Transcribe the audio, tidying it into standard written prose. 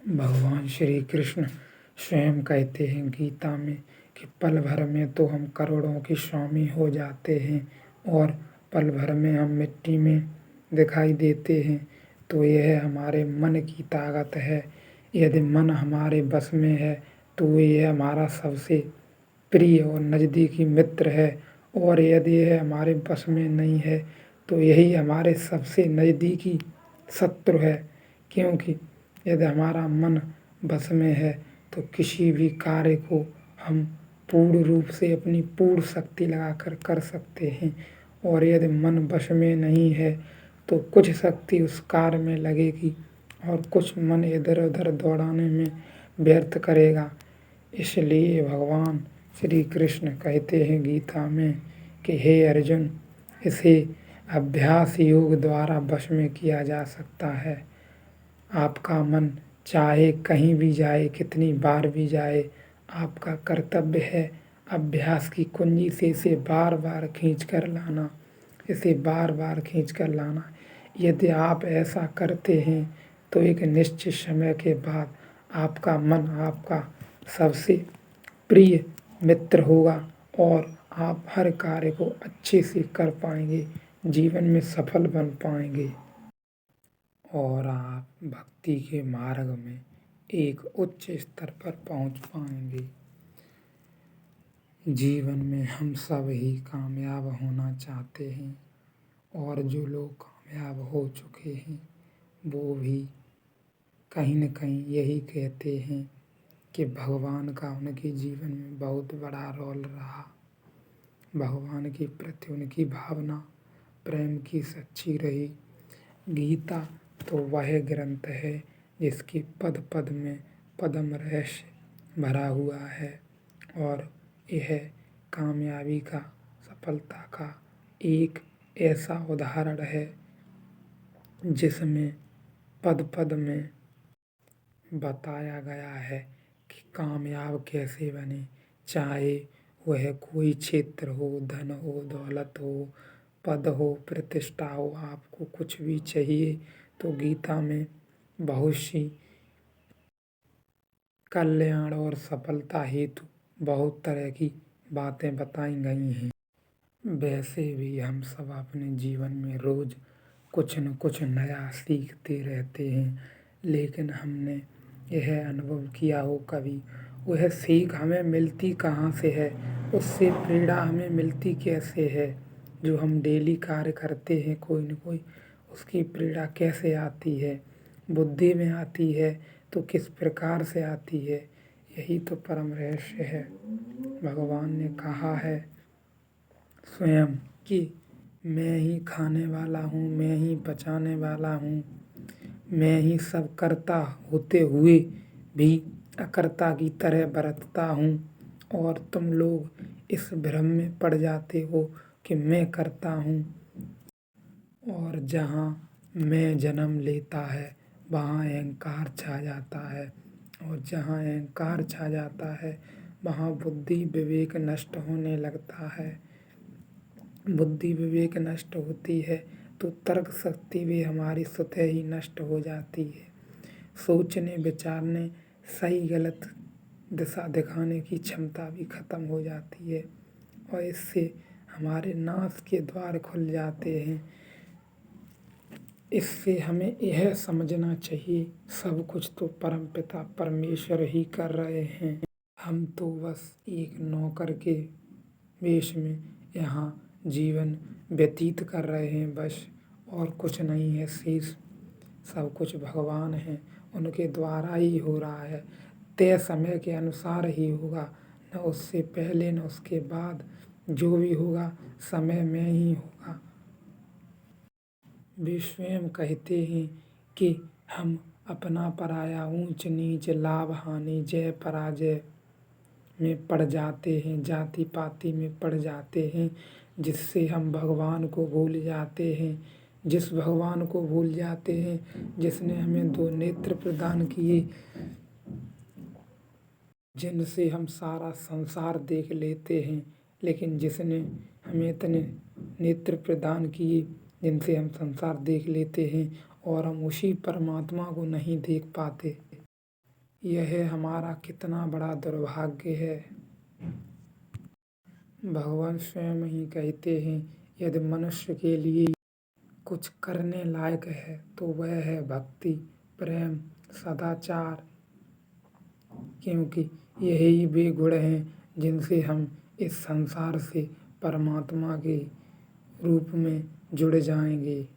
भगवान श्री कृष्ण स्वयं कहते हैं गीता में कि पल भर में तो हम करोड़ों के स्वामी हो जाते हैं और पल भर में हम मिट्टी में दिखाई देते हैं। तो यह हमारे मन की ताकत है। यदि मन हमारे बस में है तो यह हमारा सबसे प्रिय और नज़दीकी मित्र है, और यदि यह हमारे बस में नहीं है तो यही हमारे सबसे नज़दीकी शत्रु है। क्योंकि यदि हमारा मन बस में है तो किसी भी कार्य को हम पूर्ण रूप से अपनी पूर्ण शक्ति लगाकर कर सकते हैं, और यदि मन बस में नहीं है तो कुछ शक्ति उस कार्य में लगेगी और कुछ मन इधर उधर दौड़ाने में व्यर्थ करेगा। इसलिए भगवान श्री कृष्ण कहते हैं गीता में कि हे अर्जुन, इसे अभ्यास योग द्वारा वश में किया जा सकता है। आपका मन चाहे कहीं भी जाए, कितनी बार भी जाए, आपका कर्तव्य है अभ्यास की कुंजी से इसे बार बार खींच कर लाना, इसे बार बार खींच कर लाना। यदि आप ऐसा करते हैं तो एक निश्चित समय के बाद आपका मन आपका सबसे प्रिय मित्र होगा और आप हर कार्य को अच्छे से कर पाएंगे, जीवन में सफल बन पाएंगे और आप भक्ति के मार्ग में एक उच्च स्तर पर पहुंच पाएंगे। जीवन में हम सब ही कामयाब होना चाहते हैं, और जो लोग कामयाब हो चुके हैं वो भी कहीं न कहीं यही कहते हैं कि भगवान का उनके जीवन में बहुत बड़ा रोल रहा। भगवान के प्रति उनकी भावना प्रेम की सच्ची रही। गीता तो वह ग्रंथ है जिसके पद पद में पदम रहस्य भरा हुआ है, और यह कामयाबी का, सफलता का एक ऐसा उदाहरण है जिसमें पद पद में बताया गया है कि कामयाब कैसे बने, चाहे वह कोई क्षेत्र हो, धन हो, दौलत हो, पद हो, प्रतिष्ठा हो, आपको कुछ भी चाहिए तो गीता में बहुत सी कल्याण और सफलता हेतु बहुत तरह की बातें बताई गई हैं। वैसे भी हम सब अपने जीवन में रोज़ कुछ न कुछ नया सीखते रहते हैं, लेकिन हमने यह अनुभव किया हो कभी वह सीख हमें मिलती कहाँ से है, उससे प्रेरणा हमें मिलती कैसे है। जो हम डेली कार्य करते हैं कोई न कोई, उसकी प्रेरणा कैसे आती है, बुद्धि में आती है तो किस प्रकार से आती है, यही तो परम रहस्य है। भगवान ने कहा है स्वयं कि मैं ही खाने वाला हूँ, मैं ही बचाने वाला हूँ, मैं ही सब करता होते हुए भी अकर्ता की तरह बरतता हूँ, और तुम लोग इस भ्रम में पड़ जाते हो कि मैं करता हूँ। और जहाँ मैं जन्म लेता है वहाँ अहंकार छा जाता है, और जहाँ अहंकार छा जाता है वहाँ बुद्धि विवेक नष्ट होने लगता है। बुद्धि विवेक नष्ट होती है तो तर्क शक्ति भी हमारी स्वतः ही नष्ट हो जाती है। सोचने विचारने, सही गलत दिशा दिखाने की क्षमता भी खत्म हो जाती है, और इससे हमारे नाश के द्वार खुल जाते हैं। इससे हमें यह समझना चाहिए सब कुछ तो परमपिता परमेश्वर ही कर रहे हैं, हम तो बस एक नौकर के वेश में यहाँ जीवन व्यतीत कर रहे हैं बस, और कुछ नहीं है। शेष सब कुछ भगवान हैं, उनके द्वारा ही हो रहा है, तय समय के अनुसार ही होगा, न उससे पहले न उसके बाद, जो भी होगा समय में ही होगा। वे स्वयं कहते हैं कि हम अपना पराया, ऊंच नीच, लाभ हानि, जय पराजय में पड़ जाते हैं, जाति पाति में पड़ जाते हैं, जिससे हम भगवान को भूल जाते हैं। जिस भगवान को भूल जाते हैं जिसने हमें दो नेत्र प्रदान किए, जिनसे हम सारा संसार देख लेते हैं, लेकिन जिसने हमें इतने नेत्र प्रदान किए जिनसे हम संसार देख लेते हैं और हम उसी परमात्मा को नहीं देख पाते। यह हमारा कितना बड़ा दुर्भाग्य है। भगवान स्वयं ही कहते हैं, यदि मनुष्य के लिए कुछ करने लायक है तो वह है भक्ति, प्रेम, सदाचार, क्योंकि यही वे गुण हैं जिनसे हम इस संसार से परमात्मा के रूप में जुड़ जाएंगे।